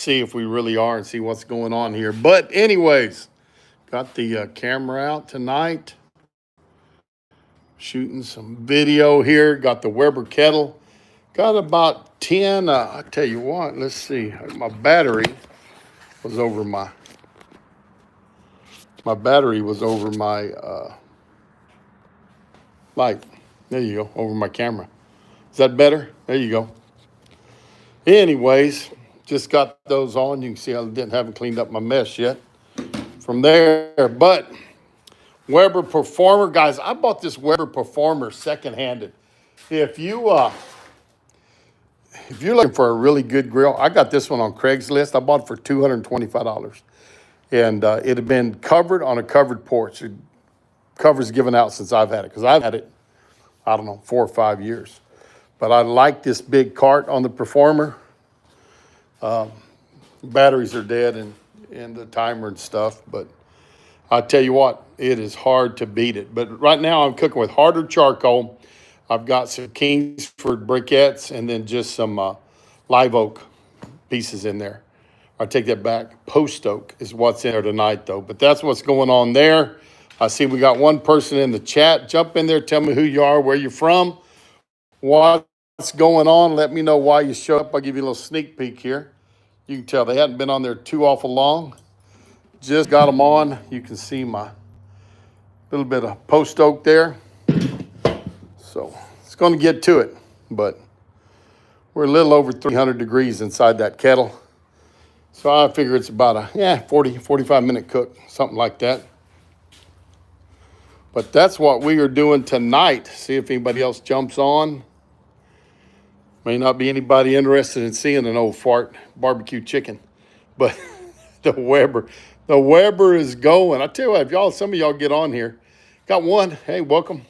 see if we really are and see what's going on here. But anyways, got the camera out tonight, shooting some video here. Got the Weber kettle. Got about 10. I tell you what, let's see. My battery was over my light. There you go, over my camera. Is that better? There you go. Anyways, just got those on. You can see I haven't cleaned up my mess yet from there. But Weber Performer, guys, I bought this Weber Performer second-handed. If you're looking for a really good grill, I got this one on Craigslist. I bought it for $225. And it had been covered on a covered porch. Covers given out since I've had it, because I've had it, I don't know, 4 or 5 years. But I like this big cart on the Performer. Batteries are dead and the timer and stuff, but I tell you what, it is hard to beat it. But right now I'm cooking with harder charcoal. I've got some Kingsford briquettes and then just some live oak pieces in there. I take that back. Post oak is what's in there tonight, though. But that's what's going on there. I see we got one person in the chat. Jump in there. Tell me who you are, where you're from, what's going on. Let me know why you show up. I'll give you a little sneak peek here. You can tell they hadn't been on there too awful long. Just got them on. You can see my little bit of post oak there. So it's going to get to it. But we're a little over 300 degrees inside that kettle. So I figure it's about a 40, 45-minute cook, something like that. But that's what we are doing tonight. See if anybody else jumps on. May not be anybody interested in seeing an old fart barbecue chicken. But the Weber is going. I tell you what, if some of y'all get on here. Got one, hey, welcome.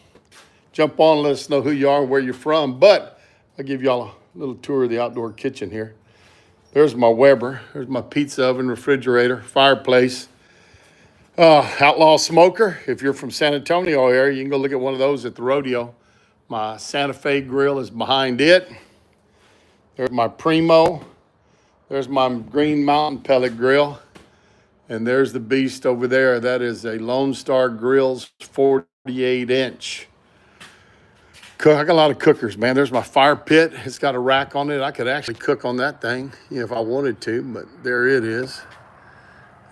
Jump on, let us know who you are and where you're from. But I'll give y'all a little tour of the outdoor kitchen here. There's my Weber. There's my pizza oven, refrigerator, fireplace. Outlaw smoker. If you're from San Antonio area, you can go look at one of those at the rodeo. My Santa Fe grill is behind it. There's my Primo. There's my Green Mountain pellet grill. And there's the beast over there. That is a Lone Star Grills 48-inch. I got a lot of cookers, man. There's my fire pit. It's got a rack on it. I could actually cook on that thing if I wanted to, but there it is.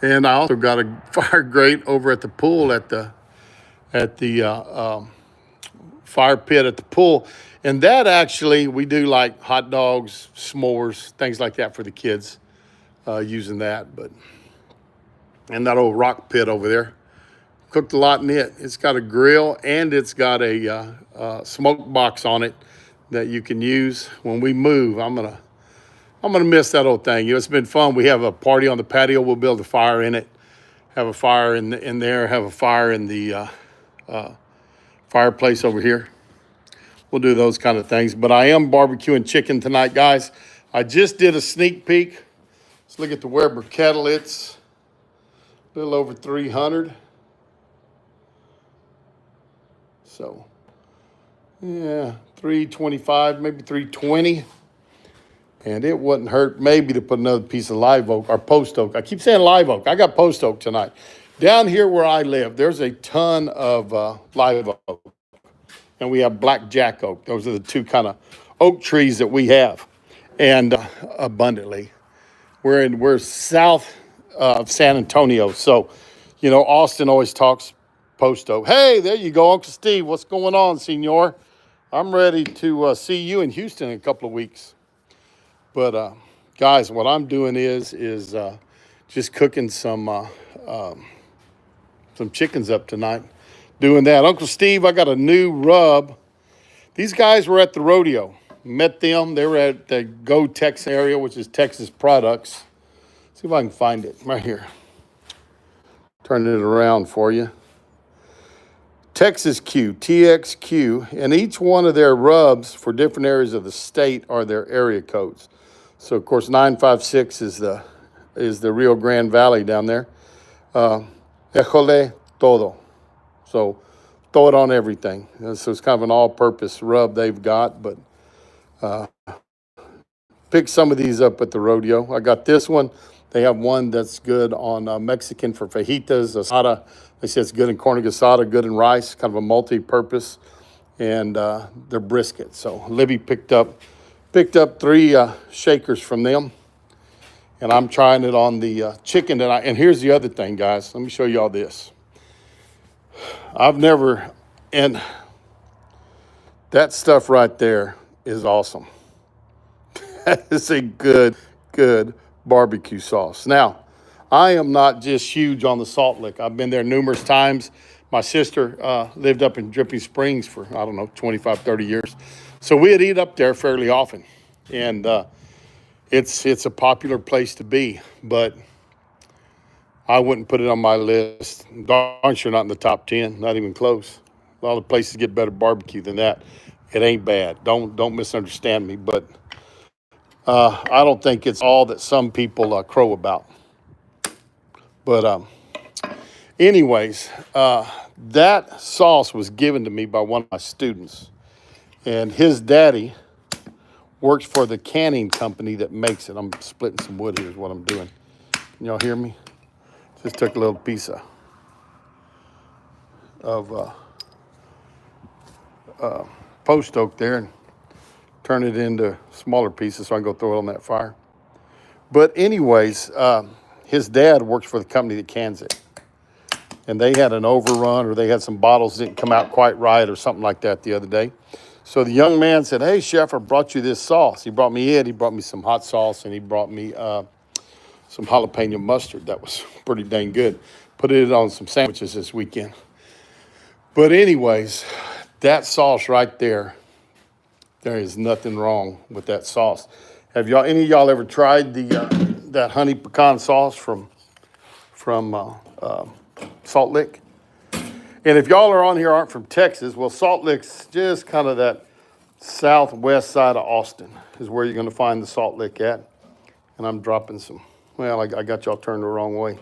And I also got a fire grate over at the pool at the fire pit at the pool. And that actually, we do like hot dogs, s'mores, things like that for the kids using that. And that old rock pit over there, cooked a lot in it. It's got a grill and it's got a smoke box on it that you can use when we move. I'm gonna miss that old thing. It's been fun. We have a party on the patio. We'll build a fire in it. Have a fire in there. Have a fire in the fireplace over here. We'll do those kind of things. But I am barbecuing chicken tonight, guys. I just did a sneak peek. Let's look at the Weber kettle. It's a little over 300. So, yeah, 325, maybe 320. And it wouldn't hurt maybe to put another piece of live oak or post oak. I keep saying live oak. I got post oak tonight. Down here where I live, there's a ton of live oak. And we have black jack oak. Those are the two kind of oak trees that we have. And abundantly. We're south of San Antonio. So, Austin always talks post oak. Hey, there you go, Uncle Steve. What's going on, senor? I'm ready to see you in Houston in a couple of weeks. But, guys, what I'm doing is just cooking some chickens up tonight. Doing that. Uncle Steve, I got a new rub. These guys were at the rodeo. Met them. They were at the Go Texas area, which is Texas Products. See if I can find it right here. Turn it around for you. Texas Q, TXQ, and each one of their rubs for different areas of the state are their area codes. So, of course, 956 is the Rio Grande Valley down there. Échole todo. So, throw it on everything. So, it's kind of an all-purpose rub they've got, but picked some of these up at the rodeo. I got this one. They have one that's good on Mexican for fajitas, asada. They say it's good in carne asada, good in rice, kind of a multi-purpose, and they're brisket. So Libby picked up 3 shakers from them, and I'm trying it on the chicken. And here's the other thing, guys. Let me show y'all this. And that stuff right there is awesome. That is a good barbecue sauce. Now, I am not just huge on the Salt Lick. I've been there numerous times. My sister lived up in Dripping Springs for, 25, 30 years. So we'd eat up there fairly often. And it's a popular place to be. But I wouldn't put it on my list. Darn sure not in the top 10, not even close. A lot of places get better barbecue than that. It ain't bad. Don't misunderstand me. But I don't think it's all that some people crow about. But anyways, that sauce was given to me by one of my students. And his daddy works for the canning company that makes it. I'm splitting some wood here is what I'm doing. Can y'all hear me? Just took a little piece of post oak there and turn it into smaller pieces so I can go throw it on that fire. But anyways, his dad works for the company that cans it. And they had an overrun, or they had some bottles that didn't come out quite right or something like that the other day. So the young man said, "Hey, chef, I brought you this sauce." He brought me some hot sauce, and he brought me some jalapeno mustard. That was pretty dang good. Put it on some sandwiches this weekend. But anyways, that sauce right there, there is nothing wrong with that sauce. Have any of y'all ever tried that honey pecan sauce from Salt Lick? And if y'all are on here aren't from Texas, well, Salt Lick's just kind of that southwest side of Austin is where you're going to find the Salt Lick at. And I'm dropping some. Well, I got y'all turned the wrong way.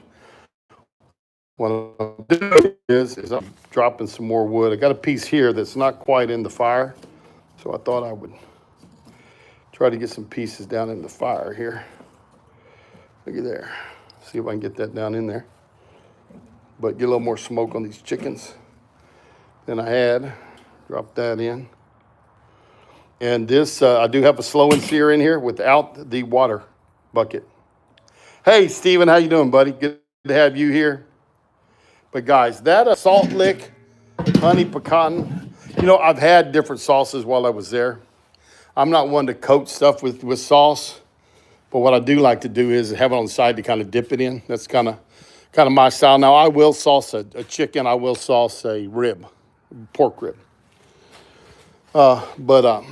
What I'm doing is I'm dropping some more wood. I got a piece here that's not quite in the fire, so I thought I would try to get some pieces down in the fire here. Look at there. See if I can get that down in there. But get a little more smoke on these chickens than I had. Drop that in. And this, I do have a slow and sear in here without the water bucket. Hey, Steven, how you doing, buddy? Good to have you here. But guys, that Salt Lick honey pecan, I've had different sauces while I was there. I'm not one to coat stuff with sauce, but what I do like to do is have it on the side to kind of dip it in. That's kind of my style. Now, I will sauce a chicken. I will sauce a rib, pork rib. But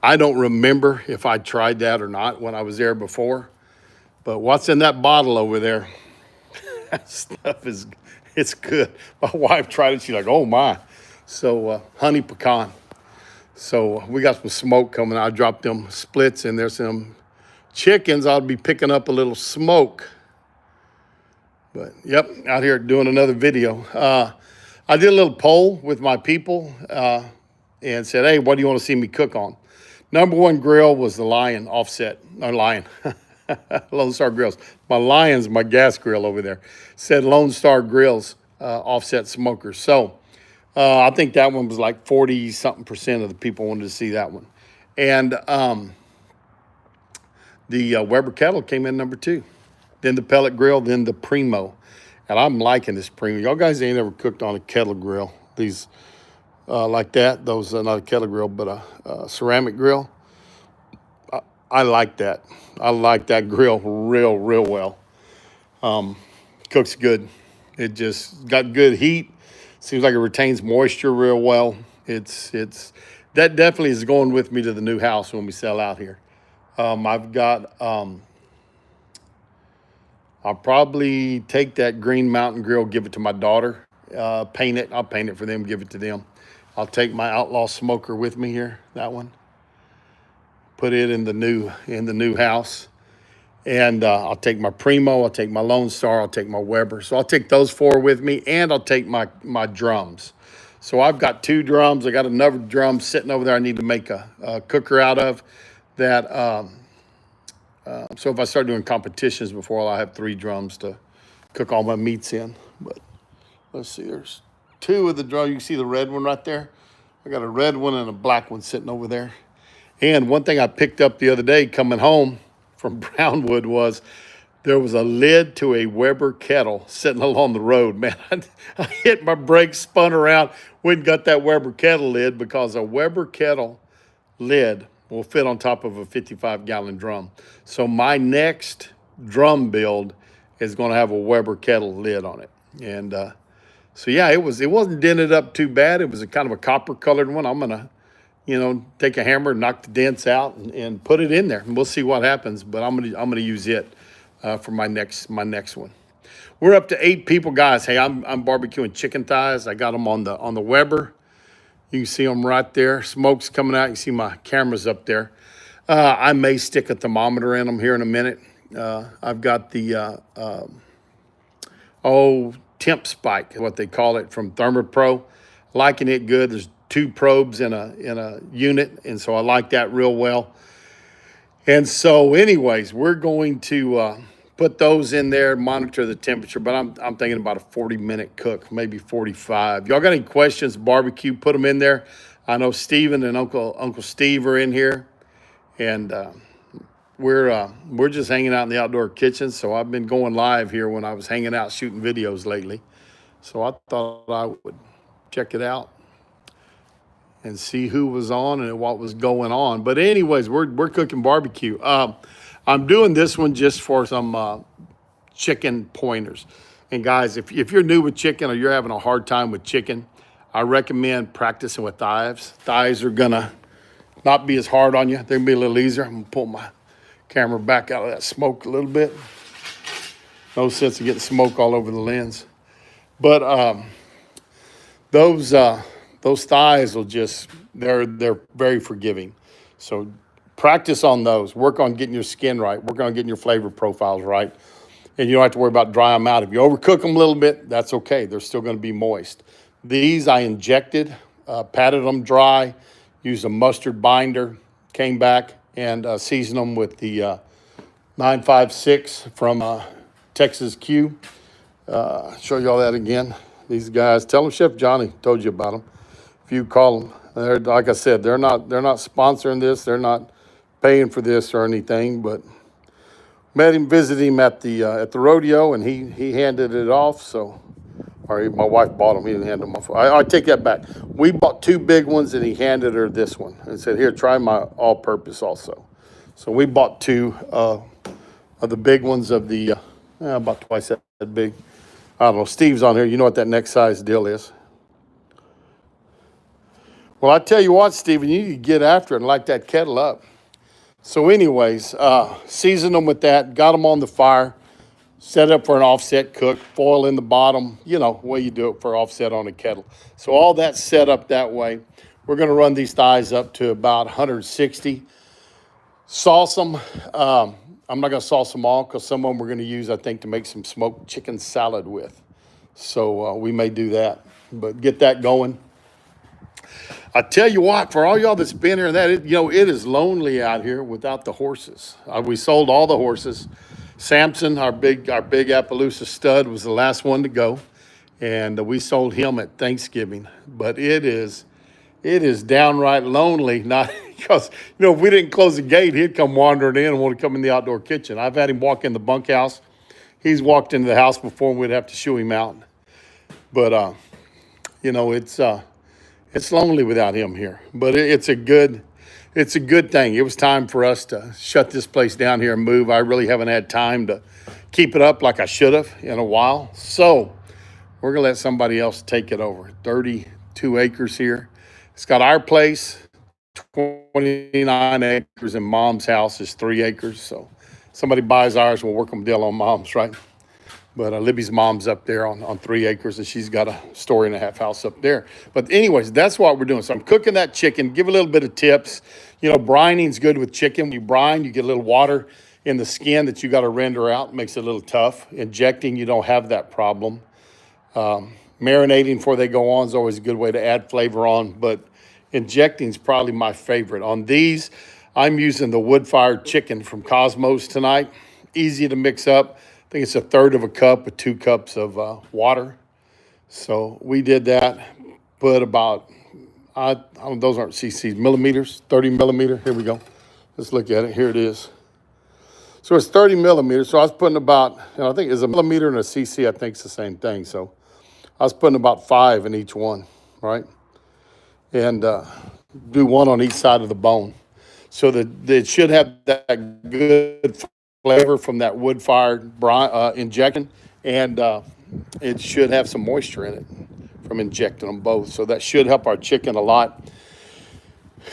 I don't remember if I tried that or not when I was there before. But what's in that bottle over there? That stuff it's good. My wife tried it. She's like, oh, my. So honey pecan. So we got some smoke coming. I dropped them splits in there. Some chickens. I'll be picking up a little smoke. But, yep, out here doing another video. I did a little poll with my people and said, hey, what do you want to see me cook on? Number one grill was the Lion offset, or Lion, Lone Star Grills. My Lion's my gas grill over there. Said Lone Star Grills offset smokers. So I think that one was like 40-something% of the people wanted to see that one. And the Weber kettle came in number 2. Then the pellet grill, then the Primo. And I'm liking this Primo. Y'all guys ain't ever cooked on a kettle grill. These like that. Those are not a kettle grill, but a ceramic grill. I like that. I like that grill real well. Cooks good. It just got good heat. Seems like it retains moisture real well. It's that definitely is going with me to the new house when we sell out here. I've got I'll probably take that Green Mountain Grill, give it to my daughter, paint it. I'll paint it for them, give it to them. I'll take my Outlaw Smoker with me here, that one. Put it in the new house. And I'll take my Primo, I'll take my Lone Star, I'll take my Weber. So I'll take those 4 with me, and I'll take my drums. So I've got 2 drums. I got another drum sitting over there I need to make a cooker out of that. So if I start doing competitions before, I'll have 3 drums to cook all my meats in. But let's see, there's 2 of the drums. You can see the red one right there. I got a red one and a black one sitting over there. And one thing I picked up the other day coming home from Brownwood was there was a lid to a Weber kettle sitting along the road. Man, I hit my brakes, spun around, went and got that Weber kettle lid, because a Weber kettle lid will fit on top of a 55-gallon drum. So my next drum build is going to have a Weber kettle lid on it. And so yeah, it wasn't dented up too bad. It was a kind of a copper colored one. I'm gonna, take a hammer, knock the dents out, and put it in there, and we'll see what happens. But I'm gonna use it for my next one. We're up to 8 people, guys. Hey, I'm barbecuing chicken thighs. I got them on the Weber. You can see them right there. Smoke's coming out. You see my cameras up there. I may stick a thermometer in them here in a minute. I've got the temp spike, what they call it, from ThermoPro. Liking it good. There's 2 probes in a unit, and so I like that real well. And so, anyways, we're going to put those in there, monitor the temperature. But I'm thinking about a 40-minute cook, maybe 45. Y'all got any questions? Barbecue? Put them in there. I know Steven and Uncle Steve are in here, and we're just hanging out in the outdoor kitchen. So I've been going live here when I was hanging out shooting videos lately. So I thought I would check it out and see who was on and what was going on. But anyways, we're cooking barbecue. I'm doing this one just for some chicken pointers. And guys, if you're new with chicken or you're having a hard time with chicken, I recommend practicing with thighs. Thighs are gonna not be as hard on you. They're gonna be a little easier. I'm gonna pull my camera back out of that smoke a little bit. No sense of getting smoke all over the lens. But those thighs will they're very forgiving. So practice on those. Work on getting your skin right. Work on getting your flavor profiles right. And you don't have to worry about dry them out. If you overcook them a little bit, that's okay. They're still going to be moist. These I injected, patted them dry, used a mustard binder, came back and seasoned them with the 956 from Texas Q. Show you all that again. These guys, tell them Chef Johnny told you about them. If you call them, like I said, they're not sponsoring this. They're not paying for this or anything. But met him, visited him at the rodeo, and he handed it off. So, or my wife bought them. He didn't hand them off. I take that back. We bought 2 big ones, and he handed her this one and said, "Here, try my all-purpose also." So we bought 2 of the big ones of the about twice that big. I don't know. Steve's on here. You know what that next size deal is. Well, I tell you what, Steven, you need to get after it and light that kettle up. So anyways, seasoned them with that, got them on the fire, set up for an offset cook, foil in the bottom, the way you do it for offset on a kettle. So all that's set up that way. We're going to run these thighs up to about 160. Sauce them. I'm not going to sauce them all because some of them we're going to use, I think, to make some smoked chicken salad with. So we may do that, but get that going. I tell you what, for all y'all that's been here, it is lonely out here without the horses. We sold all the horses. Samson, our big Appaloosa stud, was the last one to go, and we sold him at Thanksgiving. But it is downright lonely. Not because if we didn't close the gate, he'd come wandering in and want to come in the outdoor kitchen. I've had him walk in the bunkhouse. He's walked into the house before, and we'd have to shoo him out. But it's lonely without him here, but it's a good thing. It was time for us to shut this place down here and move. I really haven't had time to keep it up like I should have in a while. So we're going to let somebody else take it over. 32 acres here. It's got our place, 29 acres, and Mom's house is 3 acres. So somebody buys ours, we'll work them deal on Mom's, right? But Libby's mom's up there on 3 acres, and she's got a 1.5-story house up there. But anyways, that's what we're doing. So I'm cooking that chicken. Give a little bit of tips. Brining's good with chicken. When you brine, you get a little water in the skin that you got to render out. It makes it a little tough. Injecting, you don't have that problem. Marinating before they go on is always a good way to add flavor on, but injecting is probably my favorite. On these, I'm using the wood-fired chicken from Cosmos tonight. Easy to mix up. I think it's a third of a cup with 2 cups of water. So we did that, put about, those aren't cc's, millimeters, 30 millimeter. Here we go. Let's look at it. Here it is. So it's 30 millimeters. So I was putting about, I think it's a millimeter and a cc. I think it's the same thing. So I was putting about 5 in each one, right? And do 1 on each side of the bone. So that it should have that good flavor from that wood-fired injection, and it should have some moisture in it from injecting them both. So that should help our chicken a lot.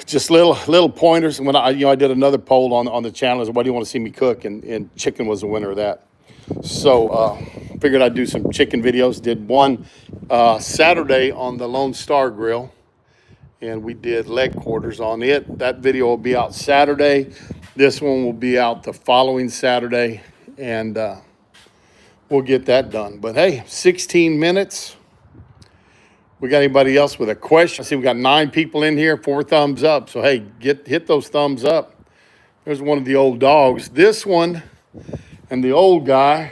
Just little pointers. When I did another poll on the channel, is what do you want to see me cook, and chicken was the winner of that. So figured I'd do some chicken videos. Did one Saturday on the Lone Star Grill, and we did leg quarters on it. That video will be out Saturday. This one will be out the following Saturday, and we'll get that done. But hey, 16 minutes. We got anybody else with a question? I see we got 9 people in here, 4 thumbs up. So hey, hit those thumbs up. There's one of the old dogs. This one and the old guy,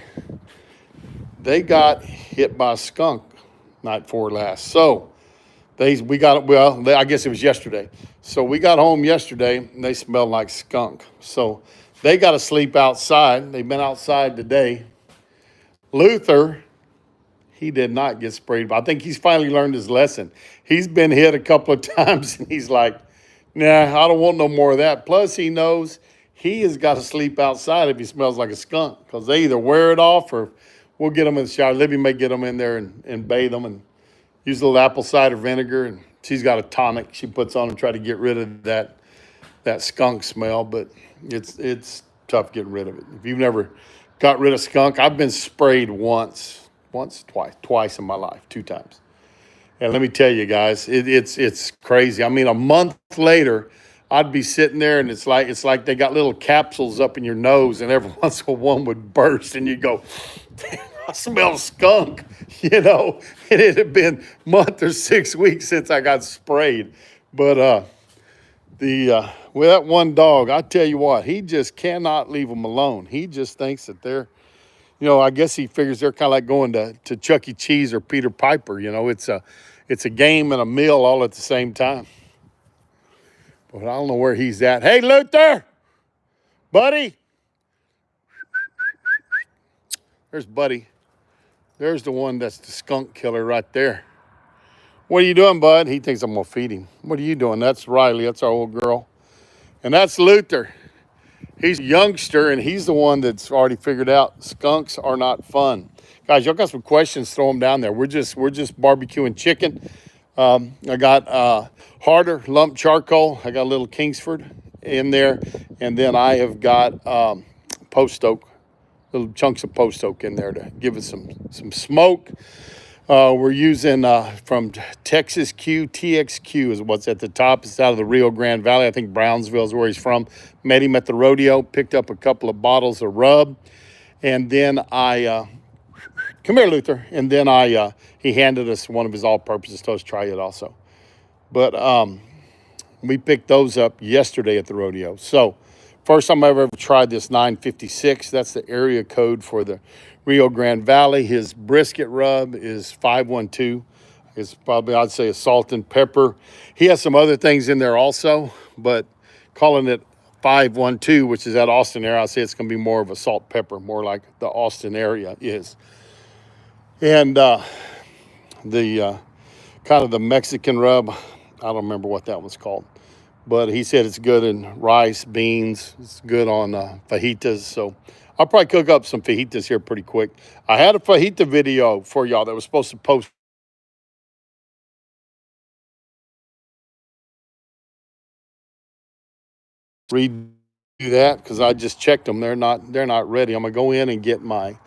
they got hit by a skunk night before last. So I guess it was yesterday. So we got home yesterday and they smelled like skunk. So they got to sleep outside. They've been outside today. Luther, he did not get sprayed. But I think he's finally learned his lesson. He's been hit a couple of times and he's like, nah, I don't want no more of that. Plus he knows he has got to sleep outside if he smells like a skunk, because they either wear it off or we'll get them in the shower. Libby may get them in there and bathe them and use a little apple cider vinegar, and she's got a tonic she puts on to try to get rid of that skunk smell. But it's tough getting rid of it. If you've never got rid of skunk, I've been sprayed twice in my life, 2 times. And let me tell you guys, it's crazy. I mean, a month later, I'd be sitting there and it's like they got little capsules up in your nose, and every once in a while one would burst and you go, I smell skunk, and it had been a month or 6 weeks since I got sprayed. But with that one dog, I tell you what, he just cannot leave them alone. He just thinks that they're, I guess he figures they're kind of like going to Chuck E. Cheese or Peter Piper. It's a game and a meal all at the same time. But I don't know where he's at. Hey, Luther, buddy. There's Buddy. There's the one that's the skunk killer right there. What are you doing, bud? He thinks I'm going to feed him. What are you doing? That's Riley. That's our old girl. And that's Luther. He's a youngster, and he's the one that's already figured out skunks are not fun. Guys, y'all got some questions, throw them down there. We're just barbecuing chicken. I got harder lump charcoal. I got a little Kingsford in there. And then I have got post oak, little chunks of post oak in there to give it some smoke. We're using from Texas Q, TXQ is what's at the top. It's out of the Rio Grande Valley. I think Brownsville is where he's from. Met him at the rodeo, picked up a couple of bottles of rub. And then come here, Luther. And then he handed us one of his all-purposes. Told us to try it also. But we picked those up yesterday at the rodeo. So first time I've ever tried this 956. That's the area code for the Rio Grande Valley. His brisket rub is 512. It's probably, I'd say, a salt and pepper. He has some other things in there also, but calling it 512, which is that Austin area, I say it's going to be more of a salt pepper, more like the Austin area is. And the kind of the Mexican rub, I don't remember what that was called, but he said it's good in rice, beans. It's good on fajitas. So I'll probably cook up some fajitas here pretty quick. I had a fajita video for y'all that was supposed to post. Redo that because I just checked them. They're not ready. I'm gonna go in and get my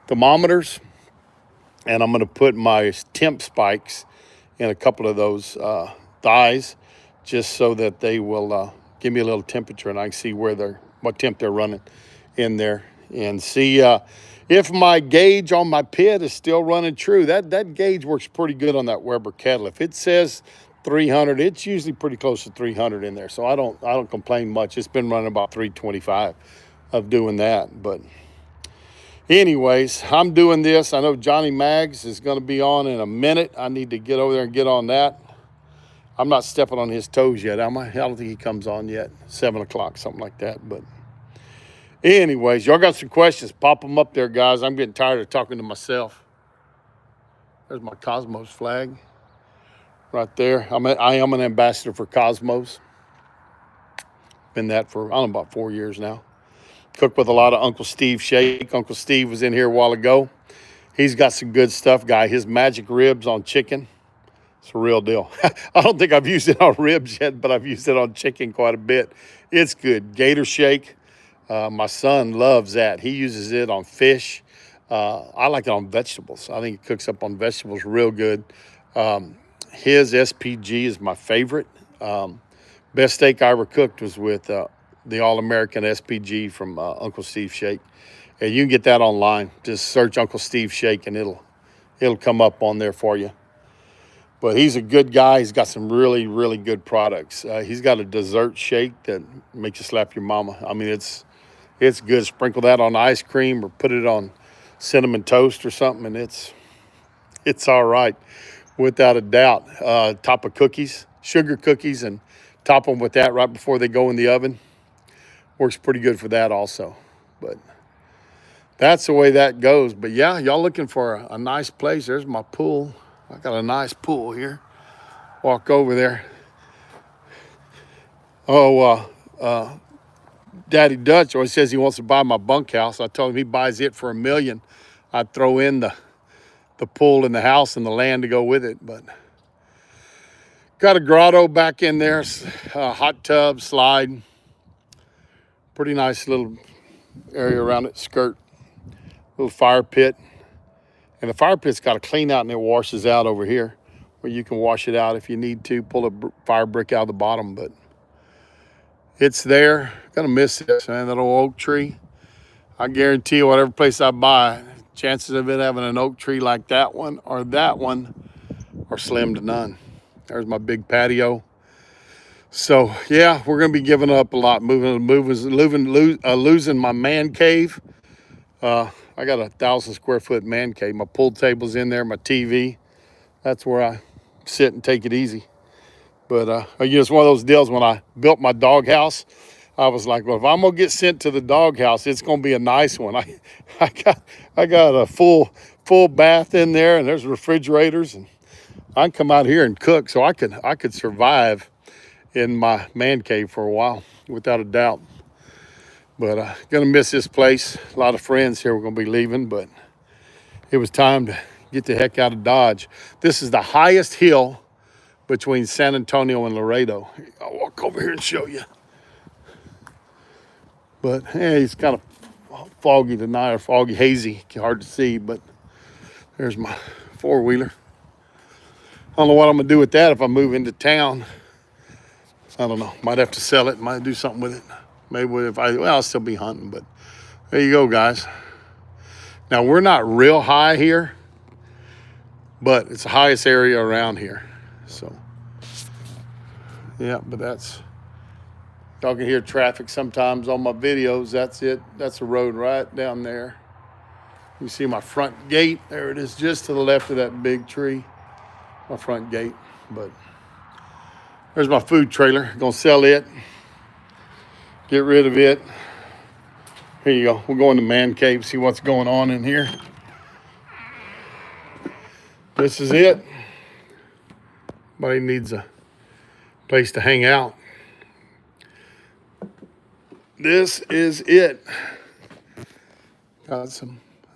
thermometers, and I'm gonna put my temp spikes in a couple of those thighs, just so that they will give me a little temperature and I can see what temp they're running in there. and see if my gauge on my pit is still running true. That gauge works pretty good on that Weber kettle. If it says 300, it's usually pretty close to 300 in there. So I don't complain much. It's been running about 325 of doing that. But anyways, I'm doing this. I know Johnny Maggs is going to be on in a minute. I need to get over there and get on that. I'm not stepping on his toes yet, am I? I don't think he comes on yet. 7 o'clock, something like that. But anyways, y'all got some questions, pop them up there, guys. I'm getting tired of talking to myself. There's my Cosmos flag right there. I am an ambassador for Cosmos. Been that for, I don't know, about 4 years now. Cook with a lot of Uncle Steve shake. Uncle Steve was in here a while ago. He's got some good stuff, guy. His magic ribs on chicken, it's a real deal. I don't think I've used it on ribs yet, but I've used it on chicken quite a bit. It's good. Gator shake. My son loves that. He uses it on fish. I like it on vegetables. I think it cooks up on vegetables real good. His SPG is my favorite. Best steak I ever cooked was with the All-American SPG from Uncle Steve Shake. And you can get that online. Just search Uncle Steve Shake and it'll come up on there for you. But he's a good guy. He's got some really, really good products. He's got a dessert shake that makes you slap your mama. I mean, it's good. Sprinkle that on ice cream or put it on cinnamon toast or something, and it's all right, without a doubt. Top of cookies, sugar cookies, and top them with that right before they go in the oven. Works pretty good for that also. But that's the way that goes. But yeah, y'all looking for a nice place. There's my pool. I got a nice pool here. Walk over there. Daddy Dutch always says he wants to buy my bunkhouse. I told him he buys it for $1 million. I'd throw in the pool and the house and the land to go with it. But got a grotto back in there, hot tub, slide. Pretty nice little area around it, skirt. Little fire pit. And the fire pit's got a clean out and it washes out over here where you can wash it out if you need to. Pull a fire brick out of the bottom, but it's there. Gonna miss this, man, that old oak tree. I guarantee you, whatever place I buy, chances of it having an oak tree like that one or that one are slim to none. There's my big patio. So yeah, we're gonna be giving up a lot, losing my man cave. I got a 1,000 square foot man cave. My pool table's in there, my TV. That's where I sit and take it easy. But it's one of those deals. When I built my doghouse, I was like, well, if I'm gonna get sent to the doghouse, it's gonna be a nice one. I got a full bath in there, and there's refrigerators, and I can come out here and cook, so I could survive in my man cave for a while, without a doubt. But gonna miss this place. A lot of friends here. We're gonna be leaving, but it was time to get the heck out of Dodge. This is the highest hill between San Antonio and Laredo. I'll walk over here and show you. But hey, it's kind of foggy tonight, or foggy, hazy, hard to see. But there's my four-wheeler. I don't know what I'm gonna do with that if I move into town. I don't know. Might have to sell it. Might do something with it. Maybe I'll still be hunting, but there you go, guys. Now, we're not real high here, but it's the highest area around here. So, yeah, but y'all can hear traffic sometimes on my videos. That's it. That's the road right down there. You see my front gate. There it is, just to the left of that big tree. My front gate. But there's my food trailer. Gonna sell it. Get rid of it. Here you go. We'll go in the man cave, see what's going on in here. This is it. Everybody needs a place to hang out. This is it. Got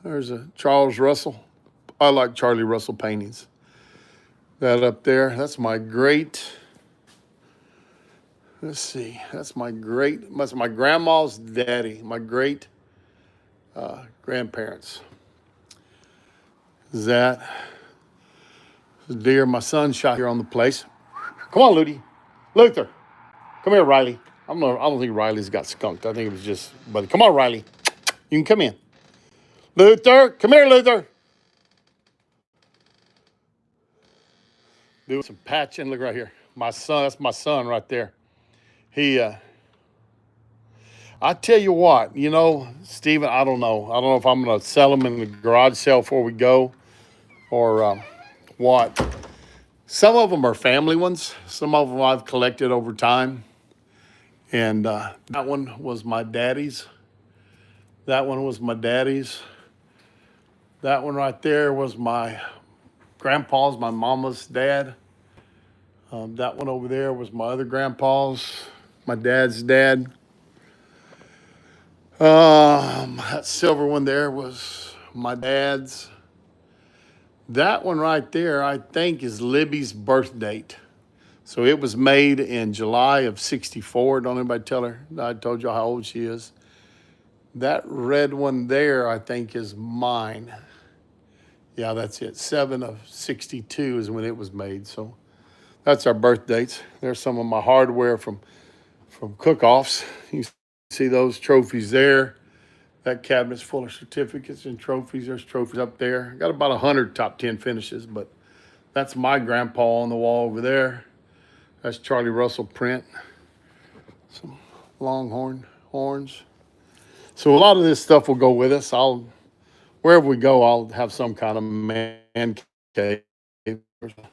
there's a Charles Russell. I like Charlie Russell paintings. That up there, that's my great, let's see, that's my grandma's daddy, my great grandparents. That deer my son shot here on the place. Come on, Luther. Come here, Riley. I don't think Riley's got skunked. I think it was just, but come on, Riley. You can come in. Luther, come here, Luther. Doing some patching. Look right here. My son, that's my son right there. I tell you what, Stephen, I don't know. I don't know if I'm going to sell them in the garage sale before we go or what. Some of them are family ones. Some of them I've collected over time. And that one was my daddy's. That one was my daddy's. That one right there was my grandpa's, my mama's dad. That one over there was my other grandpa's, my dad's dad. That silver one there was my dad's. That one right there, I think, is Libby's birth date. So it was made in July of '64. Don't anybody tell her I told you how old she is. That red one there, I think, is mine. Yeah, that's it. 7 of '62 is when it was made. So that's our birth dates. There's some of my hardware from cook-offs. You see those trophies there. That cabinet's full of certificates and trophies. There's trophies up there. Got about 100 top 10 finishes, but that's my grandpa on the wall over there. That's Charlie Russell print. Some longhorn horns. So a lot of this stuff will go with us. Wherever we go, I'll have some kind of man cave. There's a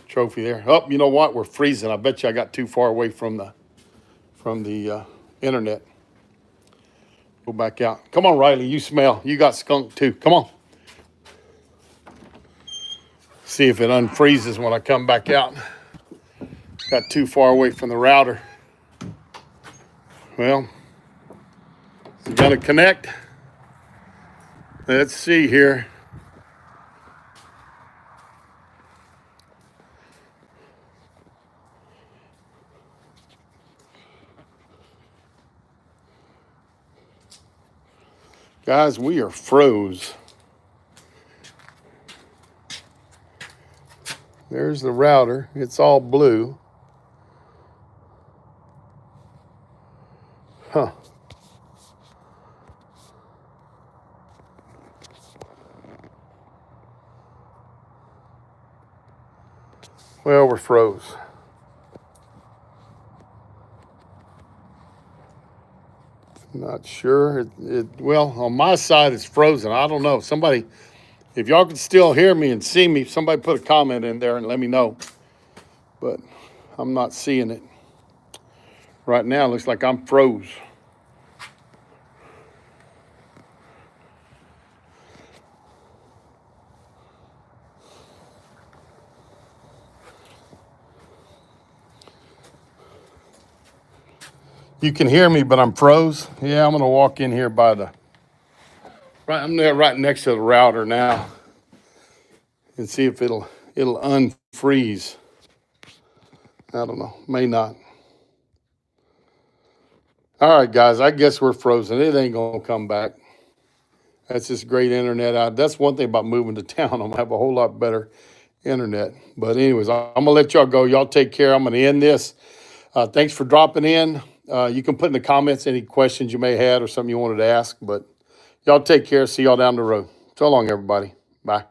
trophy there. Oh, you know what? We're freezing. I bet you I got too far away from the internet. Go back out. Come on, Riley. You smell. You got skunk too. Come on. See if it unfreezes when I come back out. Got too far away from the router. Well, it's gonna connect. Let's see here. Guys, we are froze. There's the router. It's all blue. Huh. Well, we're froze. Not sure. Well, on my side, it's frozen. I don't know. Somebody, if y'all can still hear me and see me, somebody put a comment in there and let me know. But I'm not seeing it. Right now, it looks like I'm froze. You can hear me, but I'm froze. Yeah, I'm gonna walk in here I'm there right next to the router now and see if it'll unfreeze. I don't know, may not. All right, guys, I guess we're frozen. It ain't gonna come back. That's just great internet out. That's one thing about moving to town. I'm gonna have a whole lot better internet. But anyways, I'm gonna let y'all go. Y'all take care. I'm gonna end this. Thanks for dropping in. You can put in the comments any questions you may have or something you wanted to ask. But y'all take care. See y'all down the road. So long, everybody. Bye.